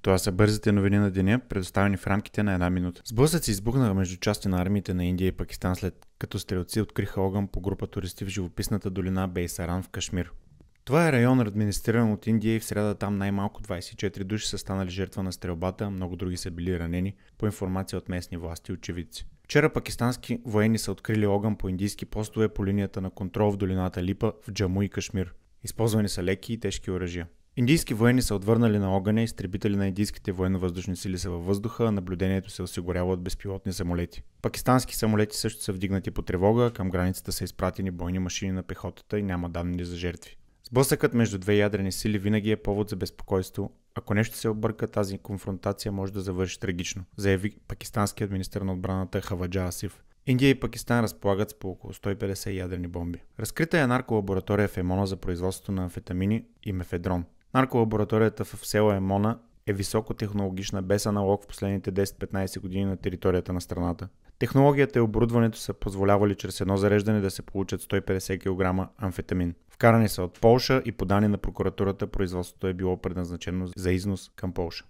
Това са бързите новини на деня, предоставени в рамките на една минута. Сблъсъци избухнаха между части на армиите на Индия и Пакистан, след като стрелци откриха огън по група туристи в живописната долина Бейсаран в Кашмир. Това е район, администриран от Индия, и в сряда там най-малко 24 души са станали жертва на стрелбата, много други са били ранени, по информация от местни власти и очевидци. Вчера пакистански военни са открили огън по индийски постове по линията на контрол в долината Липа в Джаму и Кашмир. Използвани са леки и тежки оръжия. Индийски военни са отвърнали на огъня, изтребители на индийските военно-въздушни сили са във въздуха, а наблюдението се осигурява от безпилотни самолети. Пакистански самолети също са вдигнати по тревога, към границата са изпратени бойни машини на пехотата и няма данни за жертви. Сблъсъкът между две ядрени сили винаги е повод за безпокойство. Ако нещо се обърка, тази конфронтация може да завърши трагично, заяви пакистанският министър на отбраната Хаваджа Асиф. Индия и Пакистан разполагат с по около 150 ядрени бомби. Разкрита е нарколаборатория в Емона за производството на амфетамини и мефедрон. Нарколабораторията в село Емона е високотехнологична, без аналог в последните 10-15 години на територията на страната. Технологията и оборудването са позволявали чрез едно зареждане да се получат 150 кг амфетамин. Вкарани са от Полша и по данни на прокуратурата производството е било предназначено за износ към Полша.